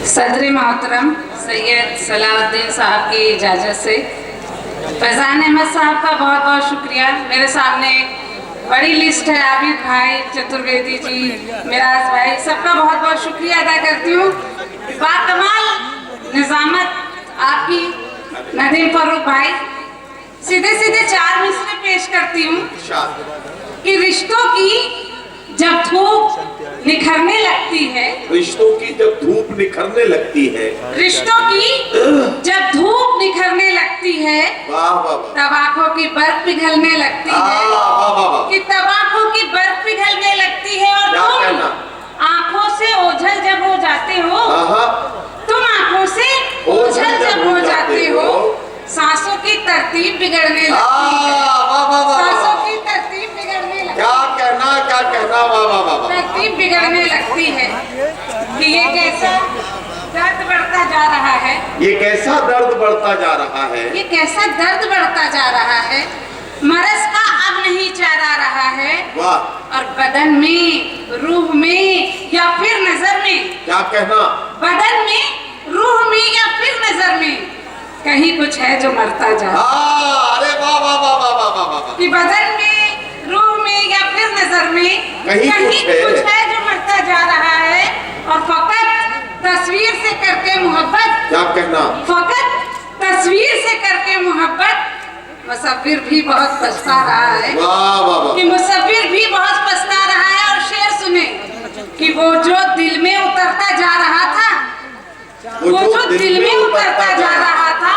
सदर मोहतरम सैयद सलाउद्दीन साहब की इजाज़त से फैज़ान अहमद साहब का बहुत बहुत शुक्रिया। मेरे सामने बड़ी लिस्ट है, आबिद भाई, चतुर्वेदी जी, मिराज भाई, सबका बहुत बहुत शुक्रिया अदा करती हूँ। बाकमाल निज़ामत आपकी, नदीम फरूक भाई। सीधे सीधे 4 मिसरे पेश करती हूँ कि रिश्तों की जब धूप निखरने लगती है, रिश्तों की जब धूप निखरने लगती है, रिश्तों की जब धूप निखरने लगती है, वाह वाह तब आंखों की बर्फ पिघलने लगती है, कि तब आंखों की बर्फ पिघलने लगती है। और तुम आंखों से ओझल जब हो जाते हो, तुम आंखों से ओझल जब हो जाते हो, सांसों की तरतीब बिगड़ने लगती है, सांसों की तरतीब बिगड़ने लगती है। क्या कहना वाह वाह वाह, तरतीब बिगड़ने लगती है कि ये कैसा दर्द बढ़ता जा रहा है, ये कैसा दर्द बढ़ता जा रहा है, ये कैसा दर्द बढ़ता जा रहा है। मरज़ का अब नहीं चारा रहा है, वाह। और बदन में, रूह में या फिर नजर में, क्या कहना, बदन में, रूह में या फिर नजर में कहीं कुछ है जो मरता जा रहा है। अरे वाह वाह वाह वाह वाह वाह वाह, कि बदन में, रूह में या फिर नजर में कहीं कुछ है जो मरता जा रहा है। और फकत तस्वीर से करके मोहब्बत, क्या कहना, फकत तस्वीर से करके मोहब्बत मुसव्विर भी बहुत पछता रहा है, वाह वाह वाह, कि मुसव्विर भी बहुत पछता रहा है। और शेर सुने कि वो जो दिल में उतरता जा रहा था, वो जो दिल में उतरता जा रहा था,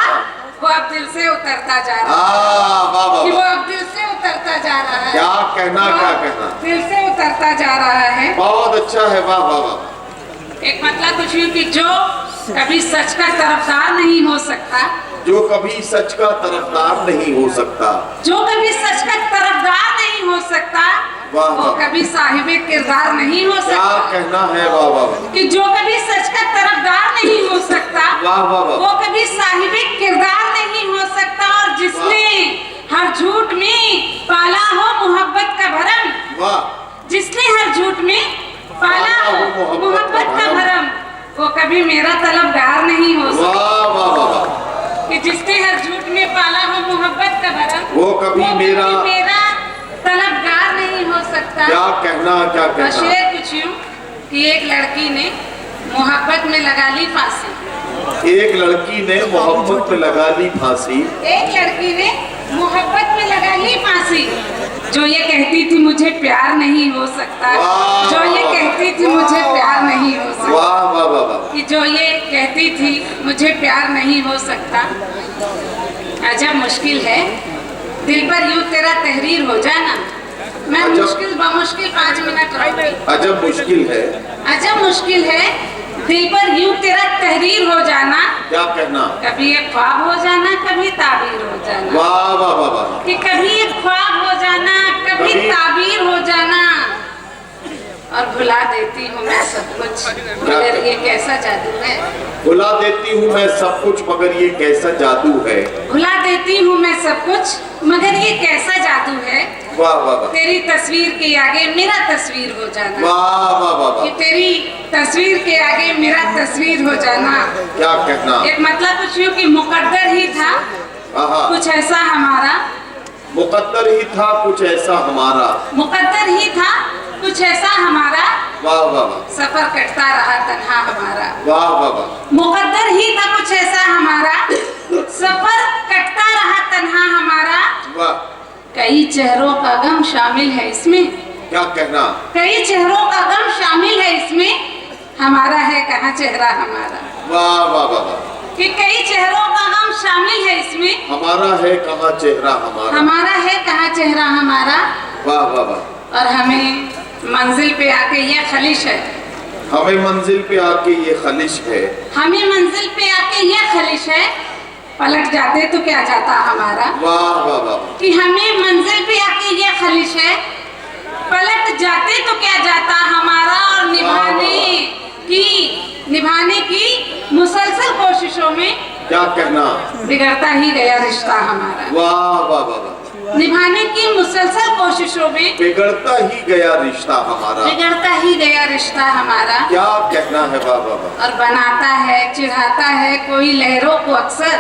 वो अब दिल से उतरता जा रहा है, कि वो अब दिल से उतरता जा रहा है। क्या कहना, क्या कहना, दिल से उतरता जा रहा है। बहुत अच्छा है, वाह वाह वाह। एक मतलब कुछ यूँ कि जो कभी सच का तरफदार नहीं हो सकता, जो कभी सच का तरफदार नहीं हो सकता, जो कभी सच का तरफदार नहीं हो सकता, वाह वो वाह, कभी साहिबे किरदार नहीं हो क्या सकता। कहना है, वाह वाह वाह, कि जो कभी सच का तरफदार नहीं हो सकता, वाह वाह वाह, वो कभी साहिबे किरदार नहीं हो सकता। और जिसने हर झूठ में पाला हो मोहब्बत का भरम, वाह, जिसने हर झूठ में पाला हो मोहब्बत का भरम, वो कभी मेरा तलबगार नहीं हो सकता। वाह वाह वाह वाह, कि जिसने हर झूठ में पाला हो मोहब्बत का भरम, वो कभी मेरा तलबगार नहीं हो सकता। क्या कहना, क्या कहना। शेर कुछ यूं कि एक लड़की ने मोहब्बत में लगा ली फांसी, एक लड़की ने मोहब्बत में लगा ली फांसी, एक लड़की ने मोहब्बत में लगा ली फांसी, जो ये कहती थी मुझे प्यार नहीं हो सकता, जो ये कहती थी मुझे प्यार नहीं हो सकता, वाह वाह वाह वाह, कि जो ये कहती थी मुझे प्यार नहीं हो सकता। अजब मुश्किल है दिल पर यूं तेरा तहरीर हो जाना, मैं मुश्किल बमुश्किल 5 मिनट रहूंगी। अजब मुश्किल है, अजब मुश्किल है दिल पर यूं तेरा तहरीर हो जाना, क्या कहना, कभी एक ख्वाब हो जाना, कभी ताबीर हो जाना, वाह वाह वाह वाह, कि कभी एक ख्वाब हो जाना, कभी ताबीर हो जाना। और भुला देती हूँ मैं सब कुछ, मगर ये कैसा जादू है, भुला देती हूँ मैं सब कुछ मगर ये कैसा जादू है, भुला देती हूँ मैं सब कुछ मगर ये कैसा जादू है। वाह वाह वाह, तेरी तस्वीर के आगे मेरा तस्वीर हो जाना, वाह वाह वाह, कि तेरी तस्वीर के आगे मेरा तस्वीर हो जाना। क्या कहना, एक मतलब कुछ यूँ कि मुकद्दर ही था कुछ ऐसा हमारा, मुकद्दर ही था कुछ ऐसा हमारा, मुकद्दर ही था कुछ ऐसा हमारा, वाह वाह वाह, सफर कटता रहा तन्हा हमारा, वाह वाह वाह, मुकद्दर ही था कुछ ऐसा हमारा, सफर कटता रहा तन्हा हमारा। वाह, कई चेहरों का गम शामिल है इसमें, क्या कहना, कई चेहरों का गम शामिल है इसमें, हमारा है कहाँ चेहरा हमारा, वाह वाह वाह वाह, कि कई चेहरों का गम शामिल है इसमें, हमारा है कहाँ चेहरा हमारा, हमारा है कहाँ चेहरा हमारा। वाह वाह वाह, और हमें मंजिल पे आके ये खलिश है, हमें मंजिल पे आके ये खलिश है, हमें मंजिल पे आके ये खलिश है, पलट जाते तो क्या जाता हमारा। वाह वाह वाह, कि हमें मंजिल पे आके ये खलिश है, पलट जाते तो क्या जाता हमारा। और निभाने की मुसलसल कोशिशों में क्या कहना, बिगड़ता ही गया रिश्ता हमारा। वाह वाह वाह वाह, निभाने की मुसलसल कोशिशों में बिगड़ता ही गया रिश्ता हमारा। बिगड़ता ही गया रिश्ता हमारा। क्या कहना है वाह वाह वाह। और बनाता है चिढ़ाता है कोई लहरों को अक्सर,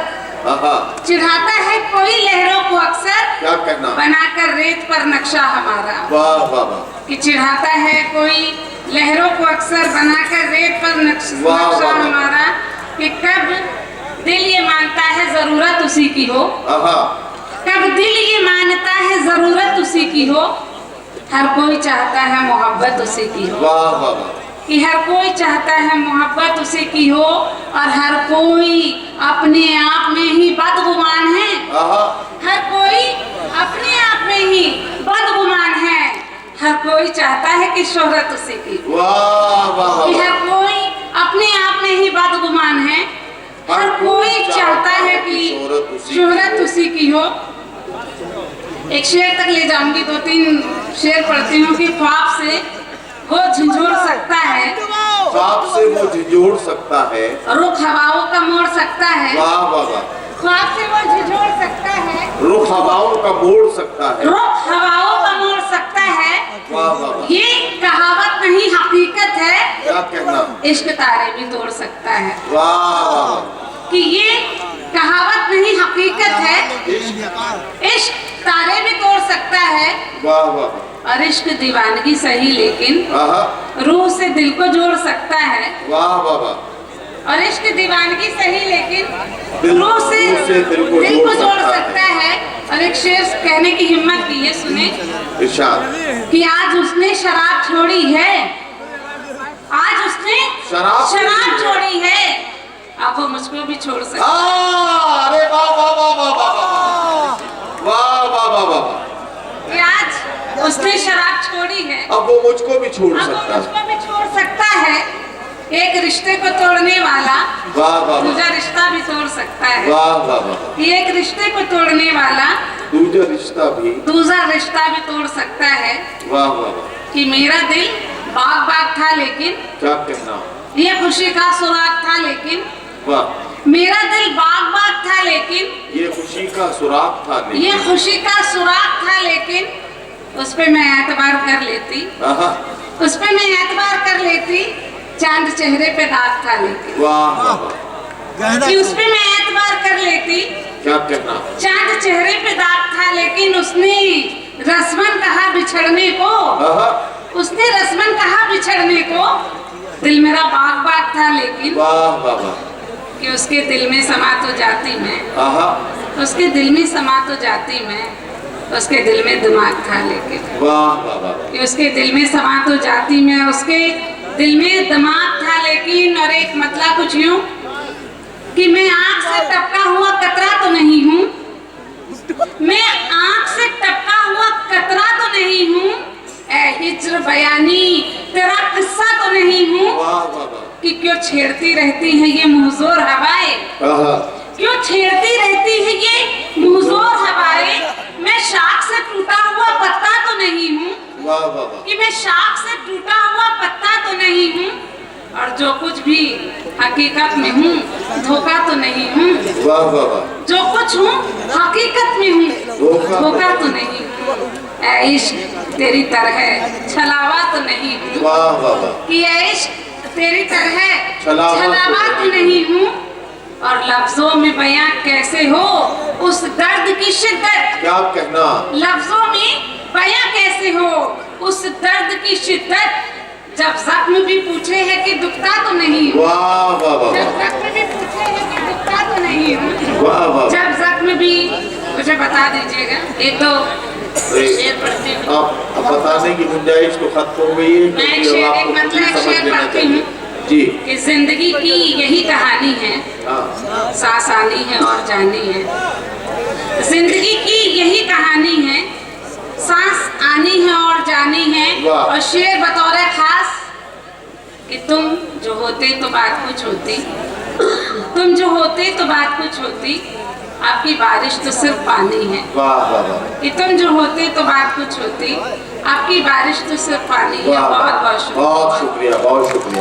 आहा, चिढ़ाता है कोई लहरों को अक्सर, क्या कहना, बनाकर रेत पर नक्शा हमारा। वाह वाह वाह। कि चिढ़ाता है कोई लहरों को अक्सर, बनाकर रेत पर नक्शा वाह, वाह, वाह। हमारा। कि कब दिल ये मानता है जरूरत उसी की हो, आहा, कब दिल ये मानता है जरूरत उसी की हो, हर कोई चाहता है मोहब्बत उसी की हो। वाह वाह वाह। कि हर कोई चाहता है मोहब्बत उसी की हो, और हर कोई अपने आप में ही बदगुमान है। आहा, हर कोई अपने आप में ही बदगुमान है। हर कोई चाहता है कि शोहरत उसी की हो। वाह वाह कि वाह। हर कोई अपने आप में ही बदगुमान है। हर कोई चाहता है कि शोहरत उसी की हो। एक शेर तक ले जाऊंगी, 2-3 शेर पढ़ती हूँ। कि ख्वाब से वो झंझोड़ सकता है, ख्वाब से वो झिझोड़ सकता है, रुख हवाओं का मोड़ सकता है। वाह वाह वाह। ख्वाब से वो झंझोड़ सकता है, रुख हवाओं का मोड़ सकता है, रुख हवाओं का मोड़ सकता है। वाह वाह वाह। ये कहावत नहीं हकीकत है, क्या कहना, इश्क तारे भी तोड़ सकता है। वाह वाह वाह। कि ये कहावत नहीं हकीकत है, इश्क तारे भी तोड़ सकता है। वाह वाह वाह। और इश्क दीवानगी सही लेकिन आहा, रूह से दिल को जोड़ सकता है। वाह वाह वाह। और इश्क दीवानगी सही लेकिन दिल- रूह से रूह से दिल को दिल को जोड़ जोड़ सकता सकता है। और एक शेर कहने की हिम्मत की है, सुने। इरशाद, कि आज उसने शराब छोड़ी है, आज उसने शराब छोड़ी है, अब वो मुझको भी छोड़ सकता है। अरे वाह वाह वाह वाह वाह वाह वाह वाह वाह वाह। कि आज उसने शराब छोड़ी है, अब वो मुझको भी छोड़ अब वो सकता है। मुझको भी छोड़ सकता है। एक रिश्ते को तोड़ने वाला वाह वाह दूसरा रिश्ता भी तोड़ सकता है। वाह वाह वाह। कि एक रिश्ते को तोड़ने वाला दूसरा रिश्ता भी, दूसरा रिश्ता भी तोड़ सकता है। वाह वाह वाह। कि मेरा दिल बाग बाग था लेकिन क्या कहना, ये खुशी का सुराग था लेकिन, वाह। मेरा दिल बाग बाग था लेकिन, ये खुशी का सुराग था ये लेकिन, खुशी का सुराग था लेकिन, उस पे मैं एतबार कर लेती, आहा, उस पे मैं एतबार कर लेती। चांद चेहरे पे दाग था लेकिन, वाह वाह वाह। कि उस पे मैं एतबार कर लेती। क्या कहना, चांद चेहरे पे दाग था लेकिन, उसने रस्मन कहा बिछड़ने को, आहा, उसने रस्मन कहा बिछड़ने को। दिल मेरा बाग बाग था लेकिन, वाह वाह वाह। कि उसके दिल में समा तो जाती मैं, आहा, उसके दिल में समा तो जाती मैं, उसके दिल में दिमाग था लेकिन, वाह वाह वाह। कि उसके दिल में समा तो जाती मैं, उसके दिल में दिमाग था लेकिन। और एक मतलब कुछ यूं कि मैं आंख से टपका हुआ कतरा तो नहीं हूँ, मैं आंख से टपका हुआ कतरा तो नहीं हूँ, ऐ हिज्र बयानी तेरा किस्सा तो नहीं हूँ। वाह वाह वाह। कि क्यों छेड़ती रहती है ये मुहजोर हवाएं, आहा, क्यों छेड़ती रहती है ये मुहजोर हवाएं। मैं शाख से टूटा हुआ पत्ता तो नहीं हूँ, वाह वाह वाह। कि मैं शाख से टूटा हुआ पत्ता तो नहीं हूँ, और जो कुछ भी हकीकत में हूँ धोखा तो नहीं हूँ, वाह वाह वाह। जो कुछ हूँ हकीकत में हूँ धोखा तो नहीं हूँ। ऐ इश्क तेरी तरह छलावा तो नहीं हूँ, वाह वाह वाह। कि ऐ इश्क तेरी तरह छलावा तो नहीं हूँ। और लफ्जों में बयां कैसे हो उस दर्द की शिद्दत, क्या कहना, लफ्जों में बयां कैसे हो उस दर्द की शिद्दत। जब जख्म भी पूछे है कि दुखता तो नहीं हूँ, वाह वाह वाह जब वाह। जख्म भी पूछे है कि दुखता तो नहीं हूँ, वाह वाह। जब जख्म भी, मुझे बता दीजिएगा एक दो शेर पढ़ती हूँ। अब बताने की गुंजाइश तो खत्म हो गई है, मैं एक क्योंकि शेर, अब एक आपको मतलब एक समझ शेर लेना पढ़ती चाहिए। हूँ। जी, कि जिंदगी की यही कहानी है, हाँ, सांस आनी है और जानी है। जिंदगी की यही कहानी है, सांस आनी है और जानी है। वाह। और शेर बतौर खास कि तुम जो होते तो बात कुछ होती, तुम जो होते तो बात कुछ होती, आपकी बारिश तो सिर्फ पानी है। वाह वाह वाह। कि तुम जो होते तो बात कुछ होती, आपकी बारिश तो सिर्फ पानी है। वाह, बहुत बहुत शुक्रिया। बहुत शुक्रिया, बहुत शुक्रिया।